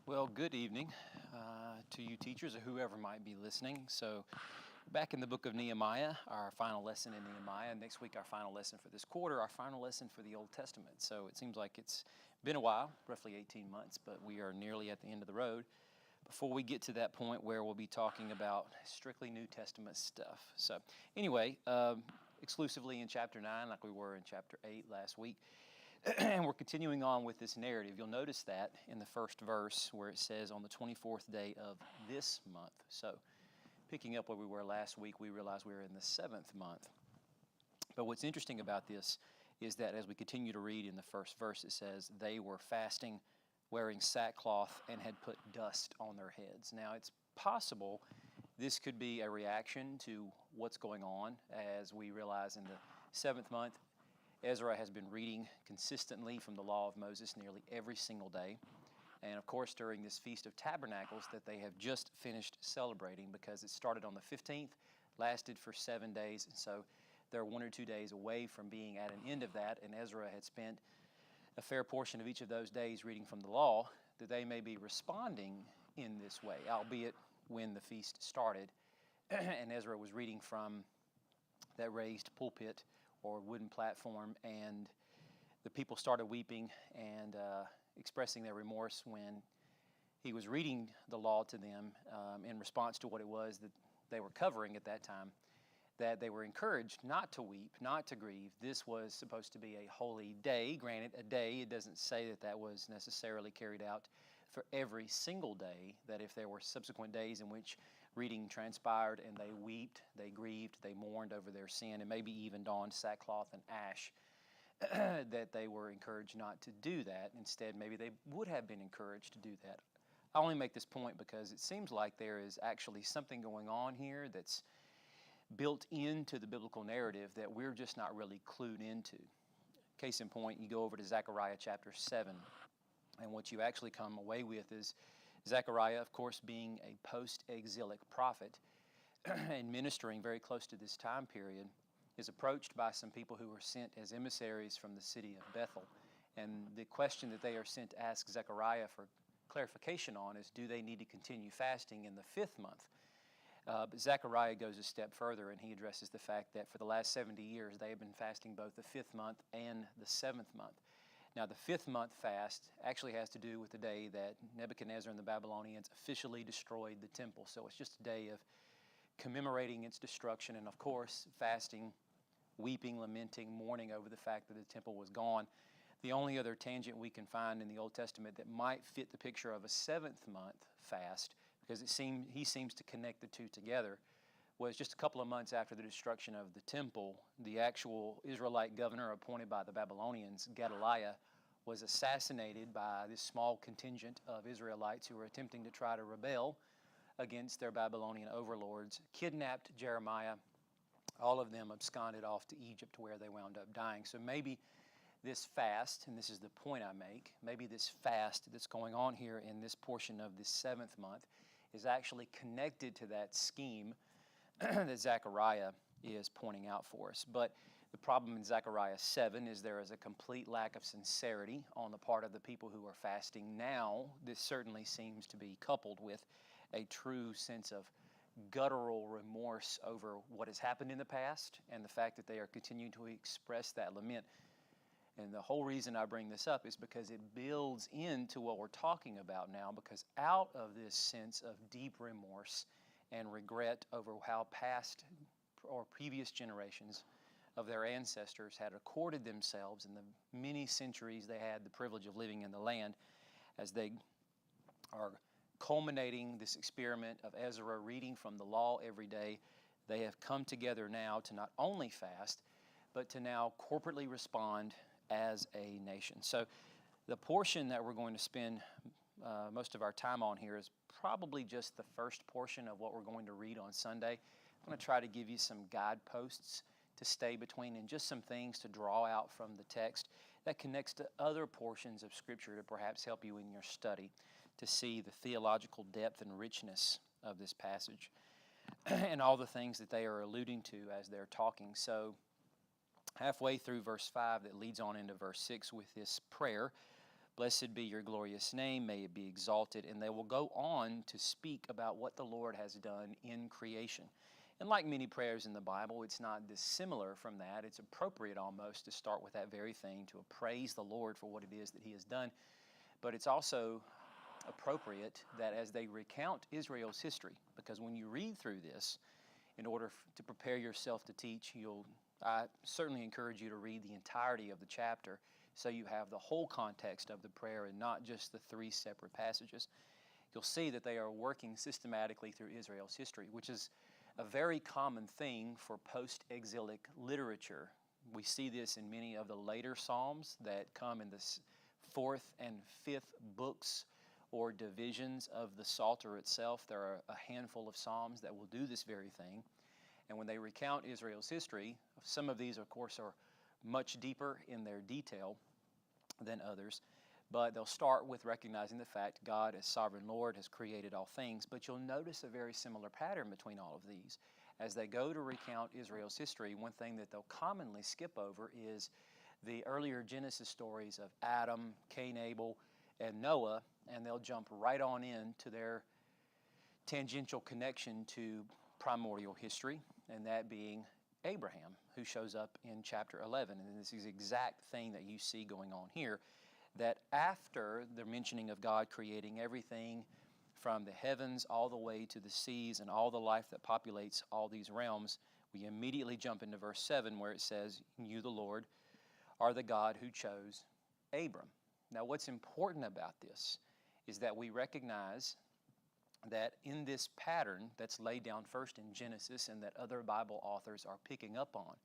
Well, good evening to you teachers or whoever might be listening. So, back in the book of Nehemiah, our final lesson in Nehemiah. Next week, our final lesson for this quarter, our final lesson for the Old Testament. So, it seems like it's been a while, roughly 18 months, but we are nearly at the end of the road before we get to that point where we'll be talking about strictly New Testament stuff. So, anyway, exclusively in chapter 9, like we were in chapter 8 last week. And we're continuing on with this narrative. You'll notice that in the first verse where it says on the 24th day of this month. So picking up where we were last week, we realize we're in the 7th month. But what's interesting about this is that as we continue to read in the first verse, it says they were fasting, wearing sackcloth, and had put dust on their heads. Now, it's possible this could be a reaction to what's going on. As we realize in the 7th month, Ezra has been reading consistently from the law of Moses nearly every single day. And of course, during this Feast of Tabernacles that they have just finished celebrating, because it started on the 15th, lasted for 7 days. And so they're 1 or 2 days away from being at an end of that. And Ezra had spent a fair portion of each of those days reading from the law, that they may be responding in this way, albeit when the feast started. And Ezra was reading from that raised pulpit or wooden platform, and the people started weeping and expressing their remorse when he was reading the law to them in response to what it was that they were covering at that time, that they were encouraged not to weep, not to grieve. This was supposed to be a holy day. Granted, a day, it doesn't say that that was necessarily carried out for every single day, that if there were subsequent days in which reading transpired and they wept, they grieved, they mourned over their sin, and maybe even donned sackcloth and ash, that they were encouraged not to do that. Instead, maybe they would have been encouraged to do that. I only make this point because it seems like there is actually something going on here that's built into the biblical narrative that we're just not really clued into. Case in point, you go over to Zechariah chapter 7, and what you actually come away with is Zechariah, of course, being a post-exilic prophet and ministering very close to this time period, is approached by some people who were sent as emissaries from the city of Bethel. And the question that they are sent to ask Zechariah for clarification on is, do they need to continue fasting in the 5th month? But Zechariah goes a step further, and he addresses the fact that for the last 70 years, they have been fasting both the 5th month and the 7th month. Now, the 5th month fast actually has to do with the day that Nebuchadnezzar and the Babylonians officially destroyed the temple. So it's just a day of commemorating its destruction and, of course, fasting, weeping, lamenting, mourning over the fact that the temple was gone. The only other tangent we can find in the Old Testament that might fit the picture of a 7th month fast, because he seems to connect the two together, was just a couple of months after the destruction of the temple, the actual Israelite governor appointed by the Babylonians, Gedaliah, was assassinated by this small contingent of Israelites who were attempting to try to rebel against their Babylonian overlords, kidnapped Jeremiah. All of them absconded off to Egypt, where they wound up dying. So maybe this fast, and this is the point I make, maybe this fast that's going on here in this portion of this 7th month is actually connected to that scheme that Zechariah is pointing out for us. But the problem in Zechariah 7 is there is a complete lack of sincerity on the part of the people who are fasting now. This certainly seems to be coupled with a true sense of guttural remorse over what has happened in the past and the fact that they are continuing to express that lament. And the whole reason I bring this up is because it builds into what we're talking about now, because out of this sense of deep remorse and regret over how past or previous generations of their ancestors had accorded themselves in the many centuries they had the privilege of living in the land, as they are culminating this experiment of Ezra reading from the law every day, they have come together now to not only fast, but to now corporately respond as a nation. So the portion that we're going to spend most of our time on here is probably just the first portion of what we're going to read on Sunday. I'm going to try to give you some guideposts to stay between and just some things to draw out from the text that connects to other portions of Scripture to perhaps help you in your study to see the theological depth and richness of this passage and all the things that they are alluding to as they're talking. So halfway through verse 5 that leads on into verse 6 with this prayer, Blessed be your glorious name, may it be exalted. And they will go on to speak about what the Lord has done in creation. And like many prayers in the Bible, it's not dissimilar from that. It's appropriate almost to start with that very thing, to praise the Lord for what it is that He has done. But it's also appropriate that as they recount Israel's history, because when you read through this, in order to prepare yourself to teach, I certainly encourage you to read the entirety of the chapter so you have the whole context of the prayer and not just the 3 separate passages. You'll see that they are working systematically through Israel's history, which is a very common thing for post-exilic literature. We see this in many of the later Psalms that come in the 4th and 5th books or divisions of the Psalter itself. There are a handful of Psalms that will do this very thing. And when they recount Israel's history, some of these, of course, are much deeper in their detail than others. But they'll start with recognizing the fact God, as sovereign Lord, has created all things. But you'll notice a very similar pattern between all of these. As they go to recount Israel's history, one thing that they'll commonly skip over is the earlier Genesis stories of Adam, Cain, Abel, and Noah, and they'll jump right on into their tangential connection to primordial history, and that being Abraham, who shows up in chapter 11. And this is the exact thing that you see going on here, that after the mentioning of God creating everything from the heavens all the way to the seas and all the life that populates all these realms, we immediately jump into verse 7 where it says, "You, the Lord, are the God who chose Abram." Now, what's important about this is that we recognize that in this pattern that's laid down first in Genesis and that other Bible authors are picking up on,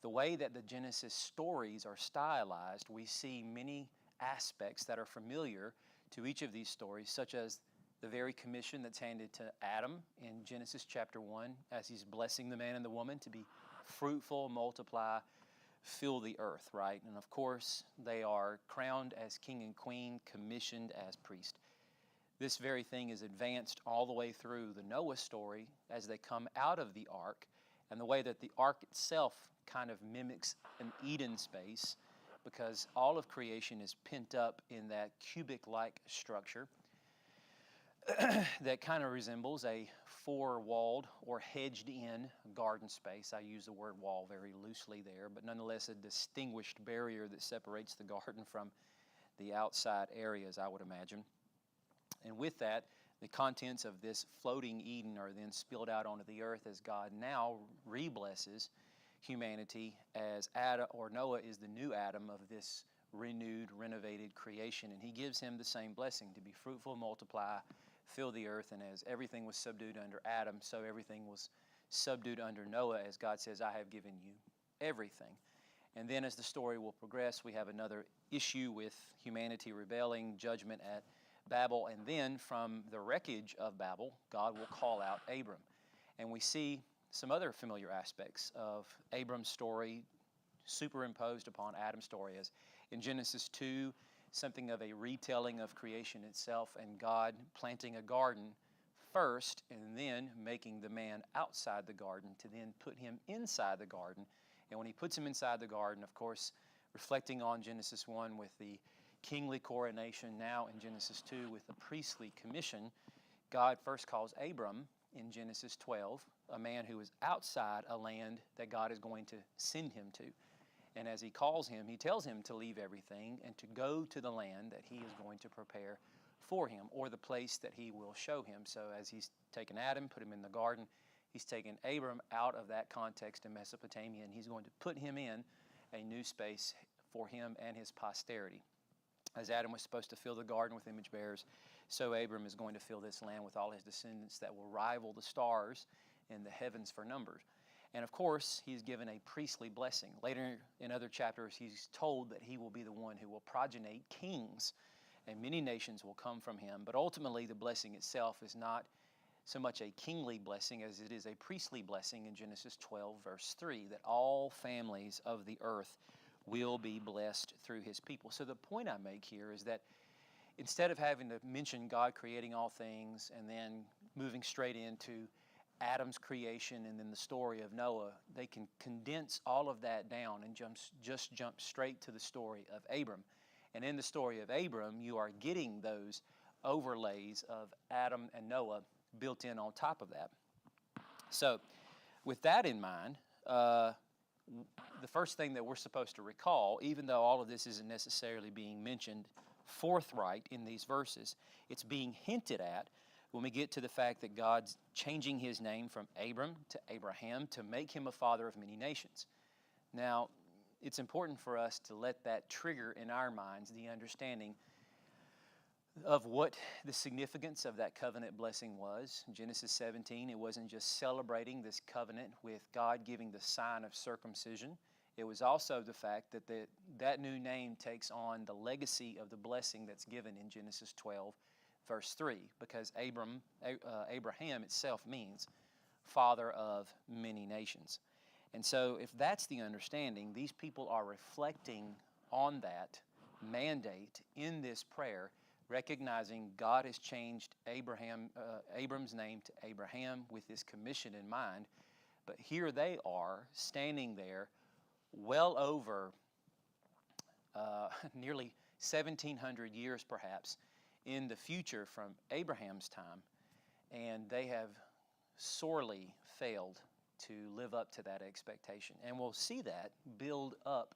the way that the Genesis stories are stylized, we see many aspects that are familiar to each of these stories, such as the very commission that's handed to Adam in Genesis chapter 1 as he's blessing the man and the woman to be fruitful, multiply, fill the earth, right? And of course, they are crowned as king and queen, commissioned as priest. This very thing is advanced all the way through the Noah story as they come out of the ark, and the way that the ark itself kind of mimics an Eden space, because all of creation is pent up in that cubic-like structure that kind of resembles a 4-walled or hedged-in garden space. I use the word wall very loosely there, but nonetheless a distinguished barrier that separates the garden from the outside areas, I would imagine. And with that, the contents of this floating Eden are then spilled out onto the earth as God now re-blesses humanity as Adam, or Noah is the new Adam of this renewed, renovated creation. And he gives him the same blessing to be fruitful, multiply, fill the earth. And as everything was subdued under Adam, so everything was subdued under Noah, as God says, I have given you everything. And then as the story will progress, we have another issue with humanity rebelling, judgment at Babel, and then from the wreckage of Babel, God will call out Abram. And we see some other familiar aspects of Abram's story superimposed upon Adam's story, as in Genesis 2, something of a retelling of creation itself and God planting a garden first and then making the man outside the garden to then put him inside the garden. And when he puts him inside the garden, of course, reflecting on Genesis 1 with the kingly coronation, now in Genesis 2 with the priestly commission, God first calls Abram in Genesis 12, a man who is outside a land that God is going to send him to. And as he calls him, he tells him to leave everything and to go to the land that he is going to prepare for him, or the place that he will show him. So as he's taken Adam, put him in the garden, he's taken Abram out of that context in Mesopotamia, and he's going to put him in a new space for him and his posterity. As Adam was supposed to fill the garden with image bearers, so Abram is going to fill this land with all his descendants that will rival the stars in the heavens for numbers. And of course, he's given a priestly blessing. Later in other chapters, he's told that he will be the one who will progenate kings, and many nations will come from him. But ultimately, the blessing itself is not so much a kingly blessing as it is a priestly blessing in Genesis 12, verse 3, that all families of the earth will be blessed through his people. So the point I make here is that instead of having to mention God creating all things and then moving straight into Adam's creation and then the story of Noah, they can condense all of that down and just jump straight to the story of Abram. And in the story of Abram, you are getting those overlays of Adam and Noah built in on top of that. So with that in mind, the first thing that we're supposed to recall, even though all of this isn't necessarily being mentioned forthright in these verses, it's being hinted at when we get to the fact that God's changing his name from Abram to Abraham to make him a father of many nations. Now, it's important for us to let that trigger in our minds the understanding of what the significance of that covenant blessing was. In Genesis 17, it wasn't just celebrating this covenant with God giving the sign of circumcision. It was also the fact that that new name takes on the legacy of the blessing that's given in Genesis 12, verse 3, because Abraham itself means father of many nations. And so if that's the understanding, these people are reflecting on that mandate in this prayer, recognizing God has changed Abram's name to Abraham with this commission in mind. But here they are standing there well over nearly 1,700 years perhaps in the future from Abraham's time, and they have sorely failed to live up to that expectation. And we'll see that build up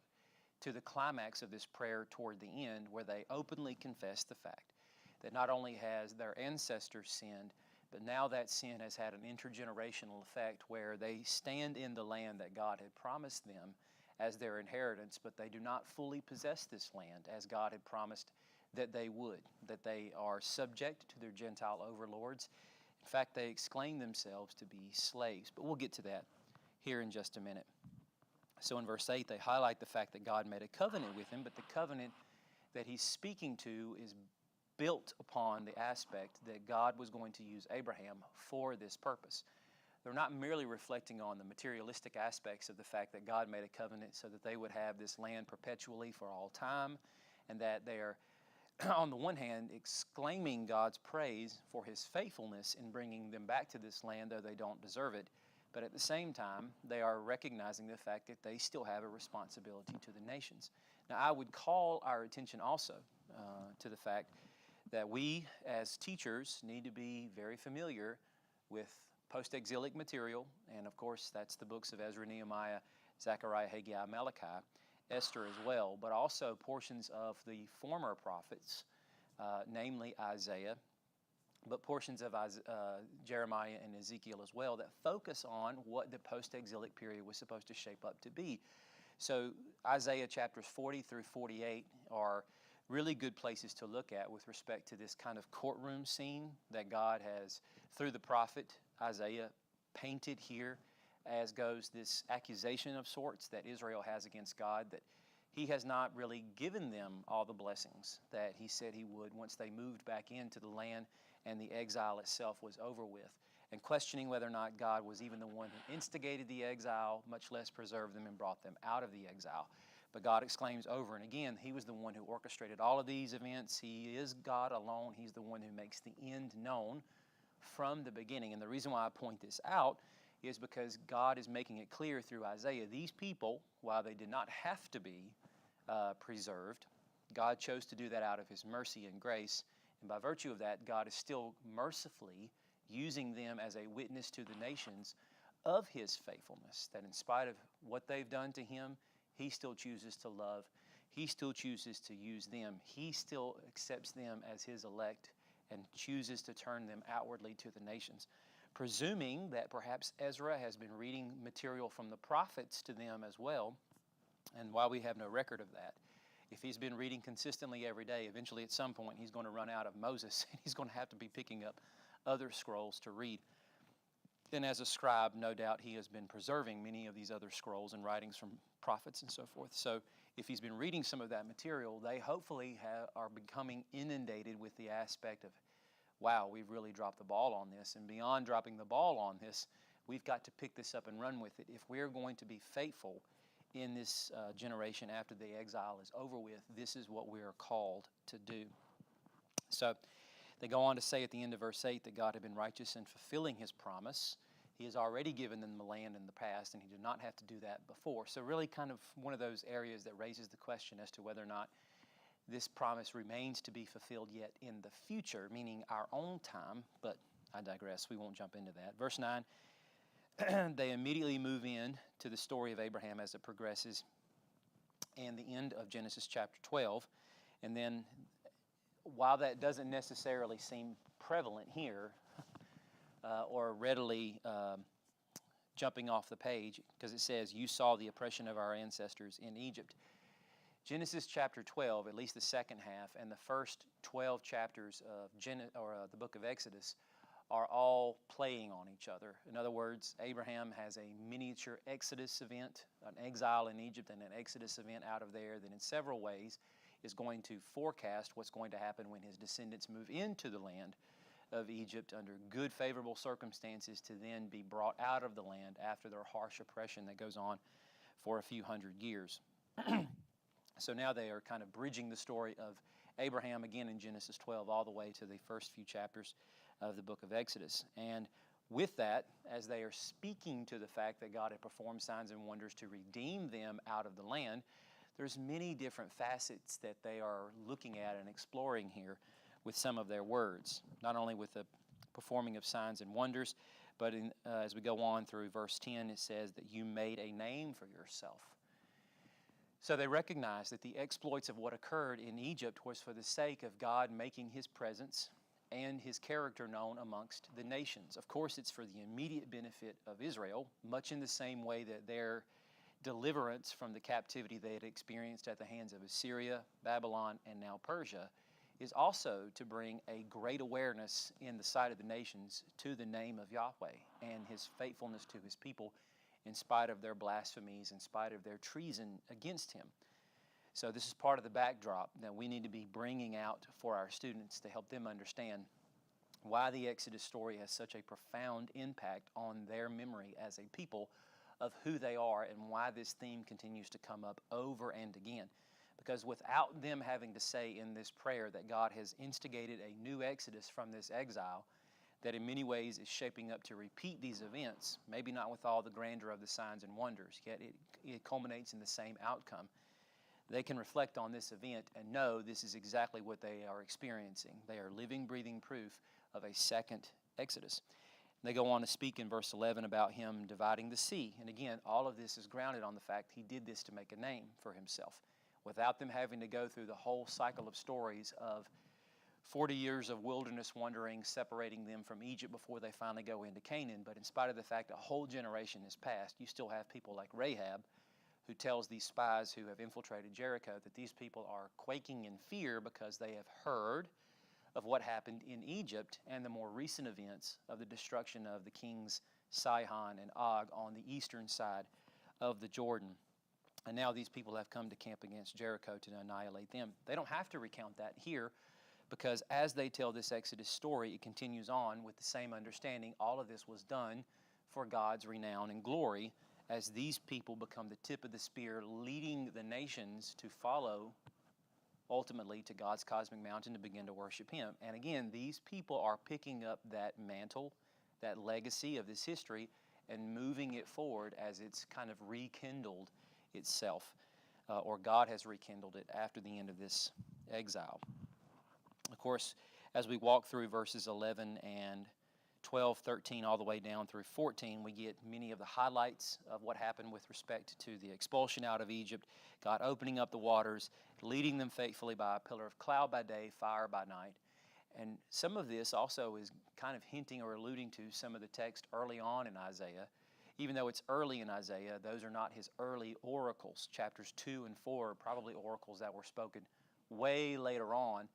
to the climax of this prayer toward the end, where they openly confess the fact that not only has their ancestors sinned, but now that sin has had an intergenerational effect where they stand in the land that God had promised them as their inheritance, but they do not fully possess this land as God had promised that they would, that they are subject to their Gentile overlords. In fact, they exclaim themselves to be slaves, but we'll get to that here in just a minute. So in verse 8, they highlight the fact that God made a covenant with him, but the covenant that he's speaking to is built upon the aspect that God was going to use Abraham for this purpose. They're not merely reflecting on the materialistic aspects of the fact that God made a covenant so that they would have this land perpetually for all time, and that they are, on the one hand, exclaiming God's praise for his faithfulness in bringing them back to this land, though they don't deserve it. But at the same time, they are recognizing the fact that they still have a responsibility to the nations. Now, I would call our attention also to the fact that we, as teachers, need to be very familiar with post-exilic material, and of course, that's the books of Ezra, Nehemiah, Zechariah, Haggai, Malachi, Esther as well, but also portions of the former prophets, namely Isaiah, but portions of Jeremiah and Ezekiel as well, that focus on what the post-exilic period was supposed to shape up to be. So Isaiah chapters 40 through 48 are really good places to look at with respect to this kind of courtroom scene that God has, through the prophet Isaiah, painted here, as goes this accusation of sorts that Israel has against God, that he has not really given them all the blessings that he said he would once they moved back into the land and the exile itself was over with, and questioning whether or not God was even the one who instigated the exile, much less preserved them and brought them out of the exile. But God exclaims over and again, he was the one who orchestrated all of these events. He is God alone. He's the one who makes the end known from the beginning. And the reason why I point this out is because God is making it clear through Isaiah, these people, while they did not have to be preserved, God chose to do that out of his mercy and grace. And by virtue of that, God is still mercifully using them as a witness to the nations of his faithfulness, that in spite of what they've done to him, he still chooses to love. He still chooses to use them. He still accepts them as his elect and chooses to turn them outwardly to the nations. Presuming that perhaps Ezra has been reading material from the prophets to them as well, and while we have no record of that, if he's been reading consistently every day, eventually at some point he's going to run out of Moses and he's going to have to be picking up other scrolls to read. And as a scribe, no doubt he has been preserving many of these other scrolls and writings from prophets and so forth. So if he's been reading some of that material, they hopefully are becoming inundated with the aspect of, wow, we've really dropped the ball on this. And beyond dropping the ball on this, we've got to pick this up and run with it. If we're going to be faithful in this generation after the exile is over with, this is what we are called to do. So they go on to say at the end of verse 8 that God had been righteous in fulfilling his promise. He has already given them the land in the past, and he did not have to do that before. So really kind of one of those areas that raises the question as to whether or not this promise remains to be fulfilled yet in the future, meaning our own time, but I digress. We won't jump into that. Verse 9, they immediately move in to the story of Abraham as it progresses and the end of Genesis chapter 12. And then, while that doesn't necessarily seem prevalent here or readily jumping off the page, because it says, you saw the oppression of our ancestors in Egypt. Genesis chapter 12, at least the second half, and the first 12 chapters of the book of Exodus are all playing on each other. In other words, Abraham has a miniature Exodus event, an exile in Egypt and an Exodus event out of there that in several ways is going to forecast what's going to happen when his descendants move into the land of Egypt under good, favorable circumstances to then be brought out of the land after their harsh oppression that goes on for a few hundred years. So now they are kind of bridging the story of Abraham again in Genesis 12 all the way to the first few chapters of the book of Exodus. And with that, as they are speaking to the fact that God had performed signs and wonders to redeem them out of the land, there's many different facets that they are looking at and exploring here with some of their words, not only with the performing of signs and wonders, but as we go on through verse 10, it says that you made a name for yourself. So they recognize that the exploits of what occurred in Egypt was for the sake of God making his presence and his character known amongst the nations. Of course, it's for the immediate benefit of Israel, much in the same way that their deliverance from the captivity they had experienced at the hands of Assyria, Babylon, and now Persia is also to bring a great awareness in the sight of the nations to the name of Yahweh and his faithfulness to his people in spite of their blasphemies, in spite of their treason against him. So this is part of the backdrop that we need to be bringing out for our students to help them understand why the Exodus story has such a profound impact on their memory as a people of who they are and why this theme continues to come up over and again. Because without them having to say in this prayer that God has instigated a new Exodus from this exile, that in many ways is shaping up to repeat these events, maybe not with all the grandeur of the signs and wonders, yet it culminates in the same outcome. They can reflect on this event and know this is exactly what they are experiencing. They are living, breathing proof of a second Exodus. They go on to speak in verse 11 about him dividing the sea. And again, all of this is grounded on the fact he did this to make a name for himself, without them having to go through the whole cycle of stories of 40 years of wilderness wandering separating them from Egypt before they finally go into Canaan. But in spite of the fact a whole generation has passed, you still have people like Rahab, who tells these spies who have infiltrated Jericho that these people are quaking in fear because they have heard of what happened in Egypt and the more recent events of the destruction of the kings Sihon and Og on the eastern side of the Jordan. And now these people have come to camp against Jericho to annihilate them. They don't have to recount that here, because as they tell this Exodus story, it continues on with the same understanding. All of this was done for God's renown and glory as these people become the tip of the spear, leading the nations to follow ultimately to God's cosmic mountain to begin to worship him. And again, these people are picking up that mantle, that legacy of this history, and moving it forward as it's kind of rekindled itself, or God has rekindled it after the end of this exile. Of course, as we walk through verses 11 and 12, 13, all the way down through 14, we get many of the highlights of what happened with respect to the expulsion out of Egypt, God opening up the waters, leading them faithfully by a pillar of cloud by day, fire by night. And some of this also is kind of hinting or alluding to some of the text early on in Isaiah. Even though it's early in Isaiah, those are not his early oracles. Chapters 2 and 4 are probably oracles that were spoken way later on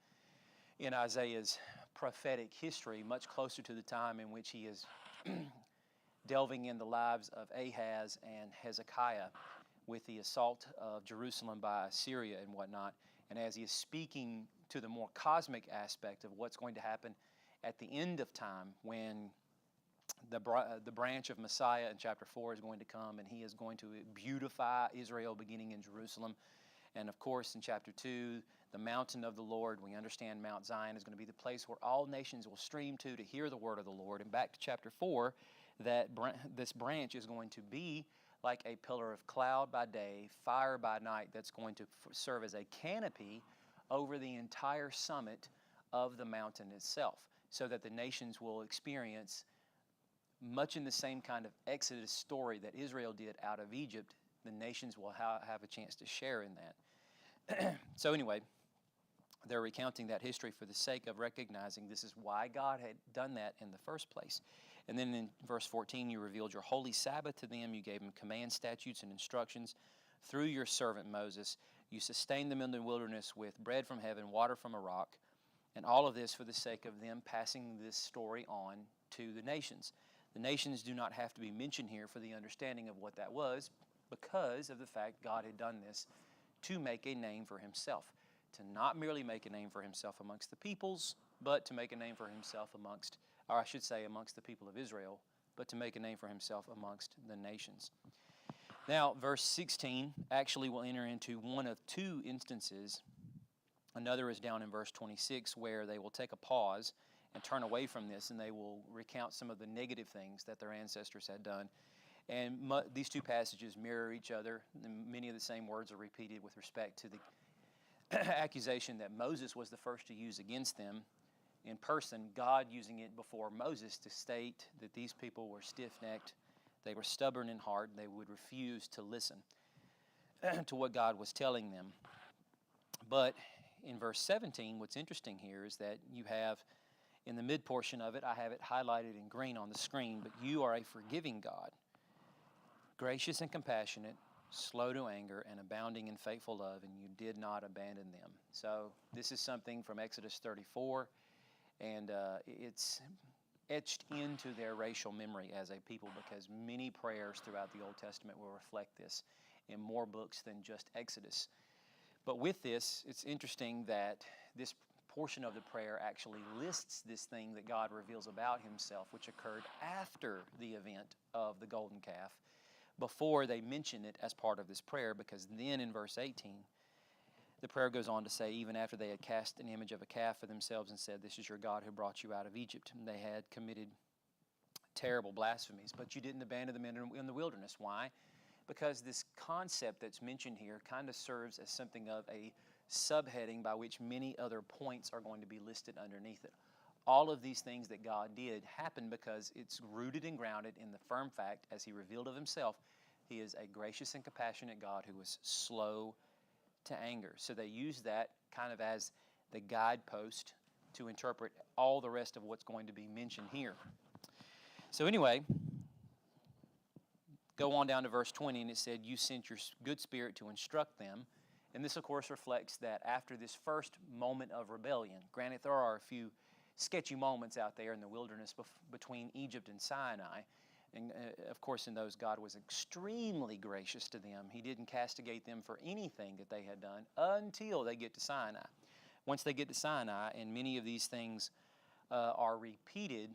in Isaiah's prophetic history, much closer to the time in which he is delving in the lives of Ahaz and Hezekiah with the assault of Jerusalem by Assyria and whatnot. And as he is speaking to the more cosmic aspect of what's going to happen at the end of time, when the branch of Messiah in chapter 4 is going to come, and he is going to beautify Israel beginning in Jerusalem. And of course, in chapter 2, the mountain of the Lord, we understand Mount Zion is going to be the place where all nations will stream to hear the word of the Lord. And back to chapter 4, that this branch is going to be like a pillar of cloud by day, fire by night, that's going to serve as a canopy over the entire summit of the mountain itself, so that the nations will experience much in the same kind of Exodus story that Israel did out of Egypt. The nations will have a chance to share in that. So anyway, they're recounting that history for the sake of recognizing this is why God had done that in the first place. And then in verse 14, you revealed your holy Sabbath to them. You gave them commands, statutes, and instructions through your servant Moses. You sustained them in the wilderness with bread from heaven, water from a rock, and all of this for the sake of them passing this story on to the nations. The nations do not have to be mentioned here for the understanding of what that was, because of the fact God had done this to make a name for himself. To not merely make a name for himself amongst the peoples, but to make a name for himself amongst, or I should say amongst the people of Israel, but to make a name for himself amongst the nations. Now, verse 16 actually will enter into one of two instances. Another is down in verse 26, where they will take a pause and turn away from this, and they will recount some of the negative things that their ancestors had done. And these two passages mirror each other. Many of the same words are repeated with respect to the accusation that Moses was the first to use against them in person, God using it before Moses to state that these people were stiff-necked, they were stubborn in heart, they would refuse to listen to what God was telling them. But in verse 17, what's interesting here is that you have, in the mid portion of it, I have it highlighted in green on the screen, but you are a forgiving God, gracious and compassionate, slow to anger, and abounding in faithful love, and you did not abandon them. So this is something from Exodus 34, and it's etched into their racial memory as a people, because many prayers throughout the Old Testament will reflect this in more books than just Exodus. But with this, it's interesting that this portion of the prayer actually lists this thing that God reveals about himself, which occurred after the event of the golden calf, before they mention it as part of this prayer, because then in verse 18, the prayer goes on to say, even after they had cast an image of a calf for themselves and said, this is your God who brought you out of Egypt, and they had committed terrible blasphemies, but you didn't abandon them in the wilderness. Why? Because this concept that's mentioned here kind of serves as something of a subheading by which many other points are going to be listed underneath it. All of these things that God did happened because it's rooted and grounded in the firm fact, as he revealed of himself, he is a gracious and compassionate God who is slow to anger. So they use that kind of as the guidepost to interpret all the rest of what's going to be mentioned here. So anyway, go on down to verse 20, and it said, you sent your good spirit to instruct them. And this, of course, reflects that after this first moment of rebellion, granted there are a few sketchy moments out there in the wilderness between Egypt and Sinai. And of course, in those, God was extremely gracious to them. He didn't castigate them for anything that they had done until they get to Sinai. Once they get to Sinai, and many of these things are repeated,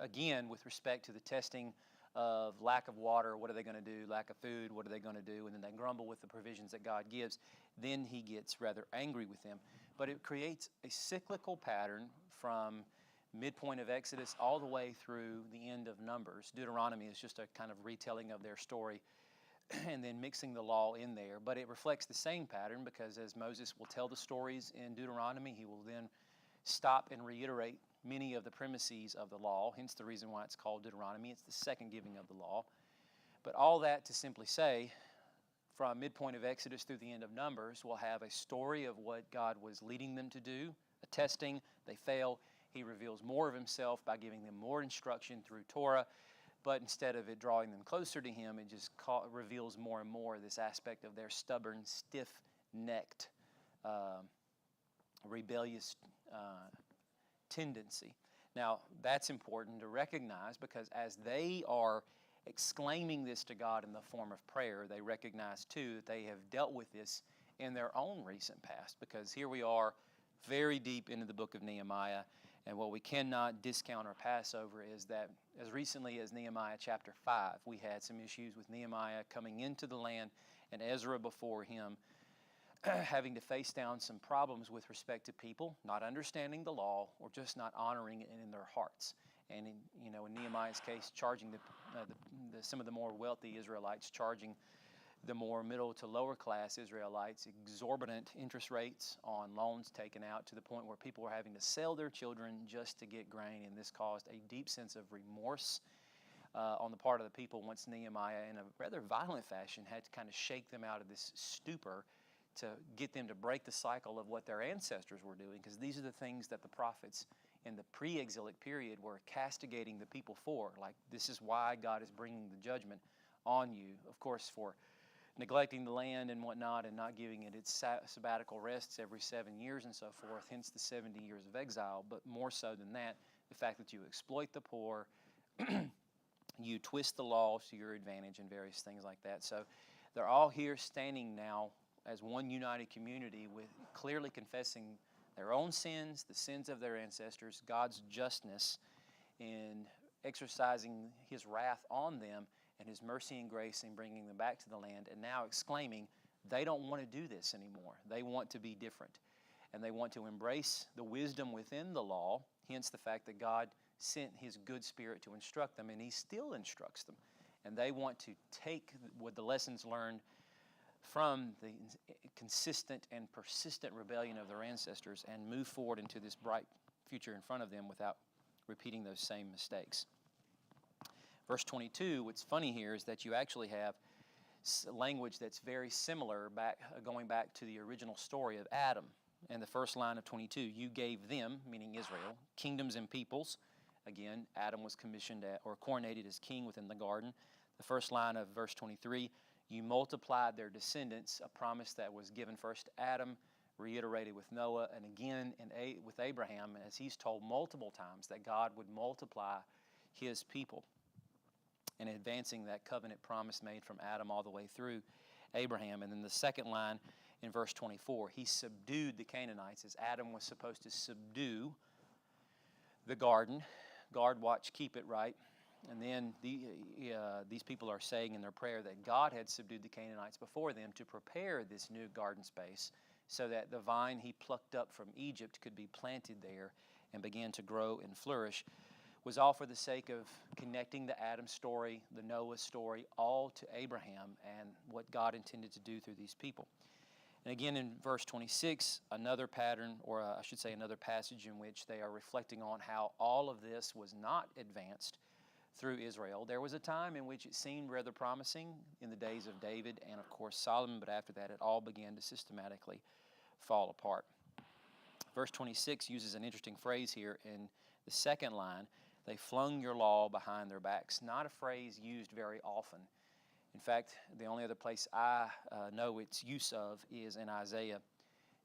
again, with respect to the testing of lack of water, what are they going to do? Lack of food, what are they going to do? And then they grumble with the provisions that God gives. Then he gets rather angry with them. But it creates a cyclical pattern from midpoint of Exodus all the way through the end of Numbers. Deuteronomy is just a kind of retelling of their story and then mixing the law in there. But it reflects the same pattern, because as Moses will tell the stories in Deuteronomy, he will then stop and reiterate many of the premises of the law, hence the reason why it's called Deuteronomy. It's the second giving of the law. But all that to simply say, from midpoint of Exodus through the end of Numbers, we'll have a story of what God was leading them to do, a testing, they fail. He reveals more of himself by giving them more instruction through Torah, but instead of it drawing them closer to him, it just reveals more and more this aspect of their stubborn, stiff-necked, rebellious tendency. Now, that's important to recognize, because as they are exclaiming this to God in the form of prayer, they recognize too that they have dealt with this in their own recent past, because here we are very deep into the book of Nehemiah, and what we cannot discount or pass over is that as recently as Nehemiah chapter 5, we had some issues with Nehemiah coming into the land and Ezra before him having to face down some problems with respect to people not understanding the law or just not honoring it in their hearts. And in Nehemiah's case, charging some of the more wealthy Israelites, charging the more middle to lower class Israelites, exorbitant interest rates on loans taken out to the point where people were having to sell their children just to get grain, and this caused a deep sense of remorse on the part of the people once Nehemiah, in a rather violent fashion, had to kind of shake them out of this stupor to get them to break the cycle of what their ancestors were doing, because these are the things that the prophets in the pre-exilic period were castigating the people for. Like, this is why God is bringing the judgment on you, of course, for neglecting the land and whatnot and not giving it its sabbatical rests every 7 years and so forth, hence the 70 years of exile. But more so than that, the fact that you exploit the poor, you twist the laws to your advantage and various things like that. So they're all here standing now as one united community, with clearly confessing their own sins, the sins of their ancestors, God's justness in exercising His wrath on them, and His mercy and grace in bringing them back to the land, and now exclaiming they don't want to do this anymore. They want to be different, and they want to embrace the wisdom within the law, hence the fact that God sent His good Spirit to instruct them, and He still instructs them. And they want to take what the lessons learned from the consistent and persistent rebellion of their ancestors and move forward into this bright future in front of them without repeating those same mistakes. Verse 22, what's funny here is that you actually have language that's very similar, going back to the original story of Adam. And the first line of 22, you gave them, meaning Israel, kingdoms and peoples. Again, Adam was commissioned or coronated as king within the garden. The first line of verse 23, you multiplied their descendants, a promise that was given first to Adam, reiterated with Noah, and again with Abraham, as he's told multiple times that God would multiply His people, and advancing that covenant promise made from Adam all the way through Abraham. And then the second line in verse 24, He subdued the Canaanites, as Adam was supposed to subdue the garden. Guard, watch, keep it, right? And then these people are saying in their prayer that God had subdued the Canaanites before them to prepare this new garden space so that the vine He plucked up from Egypt could be planted there and began to grow and flourish. Was all for the sake of connecting the Adam story, the Noah story, all to Abraham and what God intended to do through these people. And again in verse 26, another pattern, or I should say another passage in which they are reflecting on how all of this was not advanced through Israel. There was a time in which it seemed rather promising in the days of David and of course Solomon, but after that it all began to systematically fall apart. Verse 26 uses an interesting phrase here in the second line. They flung your law behind their backs. Not a phrase used very often. In fact, the only other place I know its use of is in Isaiah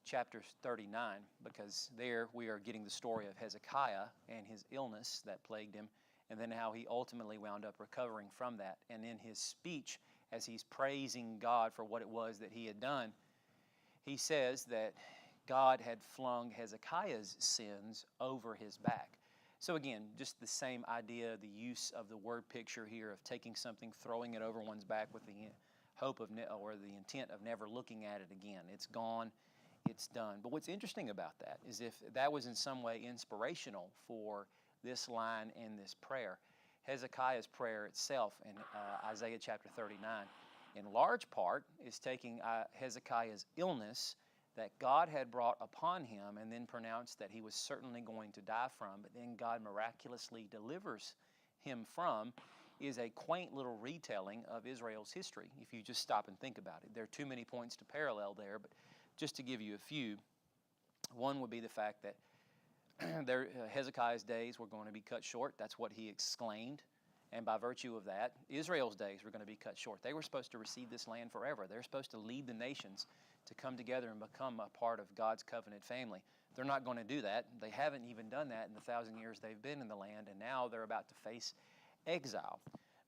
chapter 39, because there we are getting the story of Hezekiah and his illness that plagued him, and then how he ultimately wound up recovering from that. And in his speech, as he's praising God for what it was that he had done, he says that God had flung Hezekiah's sins over his back. So again, just the same idea, the use of the word picture here of taking something, throwing it over one's back with the hope of, or the intent of never looking at it again. It's gone, it's done. But what's interesting about that is if that was in some way inspirational for this line in this prayer, Hezekiah's prayer itself in Isaiah chapter 39, in large part is taking Hezekiah's illness that God had brought upon him and then pronounced that he was certainly going to die from, but then God miraculously delivers him from, is a quaint little retelling of Israel's history, if you just stop and think about it. There are too many points to parallel there, but just to give you a few, one would be the fact that Hezekiah's days were going to be cut short. That's what he exclaimed. And by virtue of that, Israel's days were going to be cut short. They were supposed to receive this land forever. They're supposed to lead the nations to come together and become a part of God's covenant family. They're not going to do that. They haven't even done that in the 1,000 years they've been in the land, and now they're about to face exile.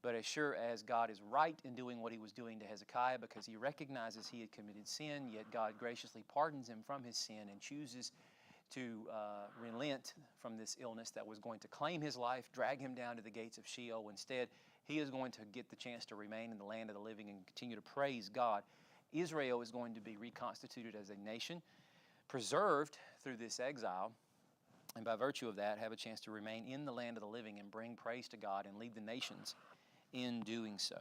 But as sure as God is right in doing what He was doing to Hezekiah, because he recognizes he had committed sin, yet God graciously pardons him from his sin and chooses to relent from this illness that was going to claim his life, drag him down to the gates of Sheol. Instead, he is going to get the chance to remain in the land of the living and continue to praise God. Israel is going to be reconstituted as a nation, preserved through this exile, and by virtue of that, have a chance to remain in the land of the living and bring praise to God and lead the nations in doing so.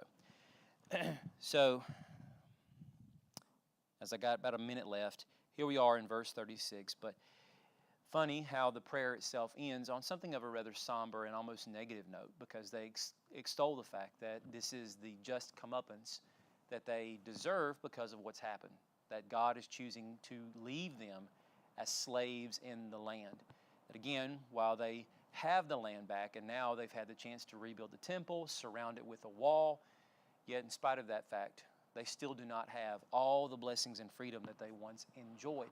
So as I got about a minute left, here we are in verse 36. But funny how the prayer itself ends on something of a rather somber and almost negative note, because they extol the fact that this is the just comeuppance that they deserve because of what's happened, that God is choosing to leave them as slaves in the land. That again, while they have the land back and now they've had the chance to rebuild the temple, surround it with a wall, yet in spite of that fact, they still do not have all the blessings and freedom that they once enjoyed.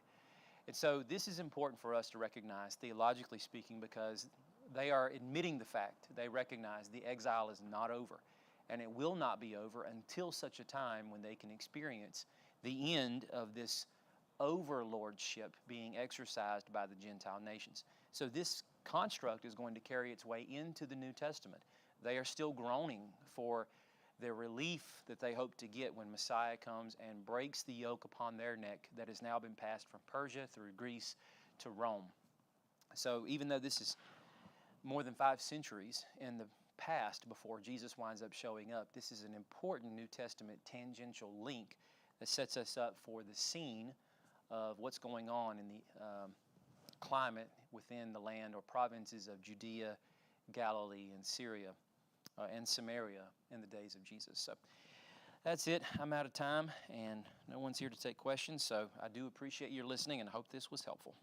And so this is important for us to recognize, theologically speaking, because they are admitting the fact, they recognize the exile is not over, and it will not be over until such a time when they can experience the end of this overlordship being exercised by the Gentile nations. So this construct is going to carry its way into the New Testament. They are still groaning for the relief that they hope to get when Messiah comes and breaks the yoke upon their neck that has now been passed from Persia through Greece to Rome. So even though this is more than 5 centuries in the past before Jesus winds up showing up, this is an important New Testament tangential link that sets us up for the scene of what's going on in the climate within the land or provinces of Judea, Galilee, and Syria and Samaria in the days of Jesus. So that's it. I'm out of time, and no one's here to take questions, so I do appreciate your listening and hope this was helpful.